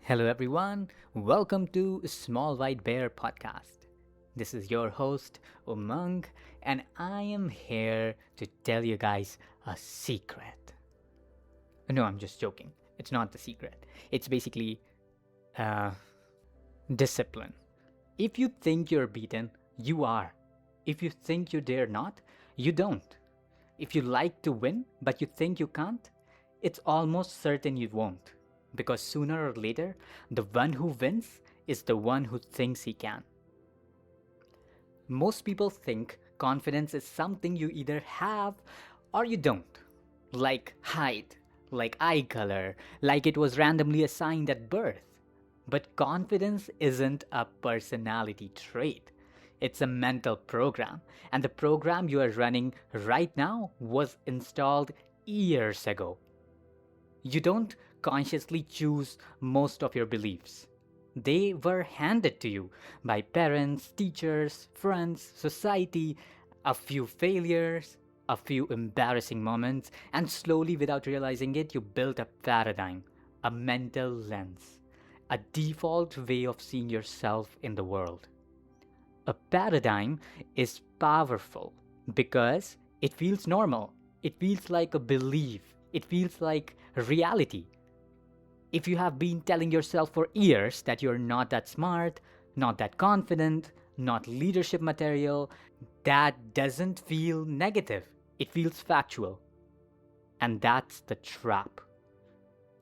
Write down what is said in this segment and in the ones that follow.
Hello, everyone. Welcome to Small White Bear Podcast. This is your host, Umang, and I am here to tell you guys a secret. No, I'm just joking. It's not the secret. It's basically uh, discipline. If you think you're beaten, you are. If you think you dare not, you don't. If you like to win but you think you can't, it's almost certain you won't. Because sooner or later, the one who wins is the one who thinks he can. Most people think confidence is something you either have or you don't. Like height, like eye color, like it was randomly assigned at birth. But confidence isn't a personality trait. It's a mental program. And the program you are running right now was installed years ago. You don't consciously choose most of your beliefs. They were handed to you by parents, teachers, friends, society, a few failures, a few embarrassing moments, and slowly, without realizing it, you built a paradigm, a mental lens, a default way of seeing yourself in the world. A paradigm is powerful because it feels normal. It feels like a belief. It feels like reality. If you have been telling yourself for years that you're not that smart, not that confident, not leadership material, that doesn't feel negative. It feels factual. And that's the trap.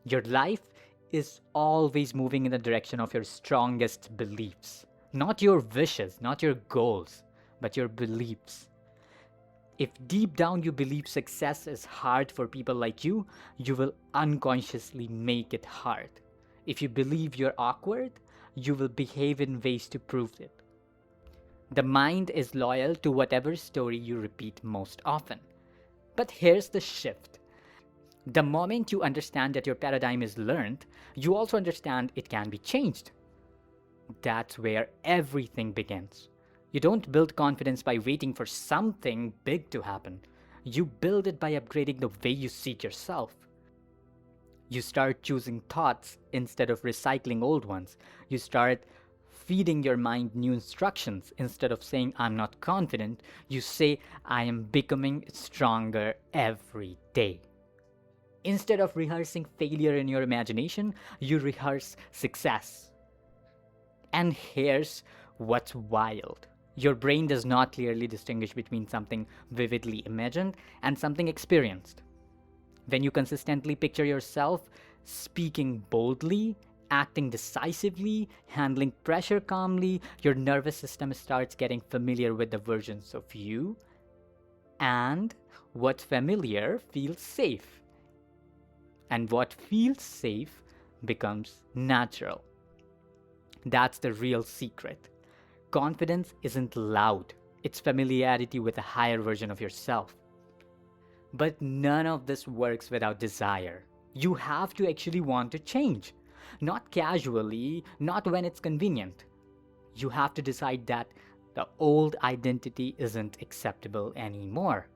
Your life is always moving in the direction of your strongest beliefs. Not your wishes, not your goals, but your beliefs. If deep down you believe success is hard for people like you will unconsciously make it hard. If you believe you're awkward, you will behave in ways to prove it. The mind is loyal to whatever story you repeat most often. But here's the shift. The moment you understand that your paradigm is learned, you also understand it can be changed. That's where everything begins. You don't build confidence by waiting for something big to happen. You build it by upgrading the way you see yourself. You start choosing thoughts instead of recycling old ones. You start feeding your mind new instructions. Instead of saying, I'm not confident, you say, I am becoming stronger every day. Instead of rehearsing failure in your imagination, you rehearse success. And here's what's wild. Your brain does not clearly distinguish between something vividly imagined and something experienced. When you consistently picture yourself speaking boldly, acting decisively, handling pressure calmly, your nervous system starts getting familiar with the versions of you, and what familiar feels safe. And what feels safe becomes natural. That's the real secret. Confidence isn't loud, it's familiarity with a higher version of yourself. But none of this works without desire. You have to actually want to change. Not casually, not when it's convenient. You have to decide that the old identity isn't acceptable anymore.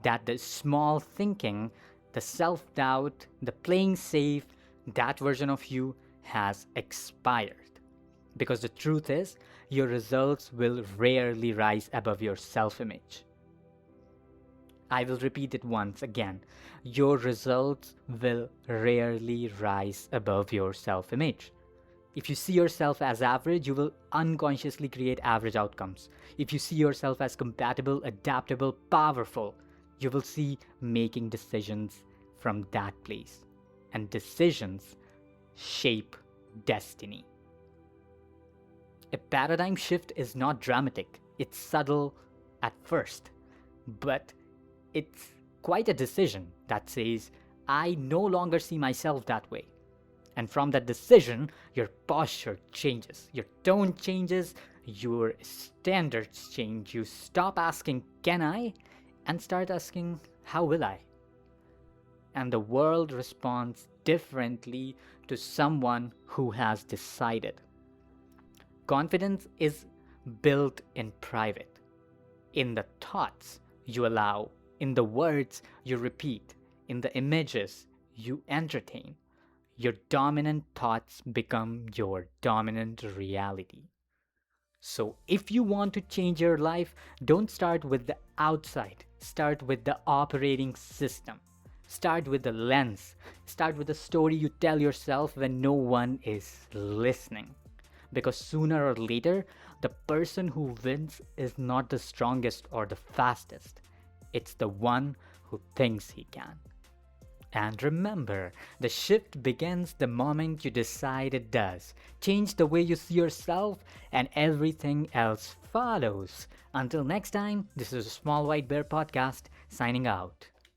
That the small thinking, the self doubt, the playing safe, that version of you has expired. Because the truth is, your results will rarely rise above your self image. I will repeat it once again. Your results will rarely rise above your self image. If you see yourself as average, you will unconsciously create average outcomes. If you see yourself as compatible, adaptable, powerful, you will see making decisions from that place. And decisions shape destiny. A paradigm shift is not dramatic, it's subtle at first, but it's quite a decision that says, I no longer see myself that way. And from that decision, your posture changes, your tone changes, your standards change. You stop asking, can I? And start asking, how will I? And the world responds differently to someone who has decided. Confidence is built in private, in the thoughts you allow, in the words you repeat, in the images you entertain. your dominant thoughts become your dominant reality. So, if you want to change your life, don't start with the outside. Start with the operating system. Start with the lens. Start with the story you tell yourself when no one is listening. Because sooner or later, the person who wins is not the strongest or the fastest, it's the one who thinks he can. And remember, the shift begins the moment you decide it does. Change the way you see yourself, and everything else follows. Until next time, this is a Small White Bear podcast signing out.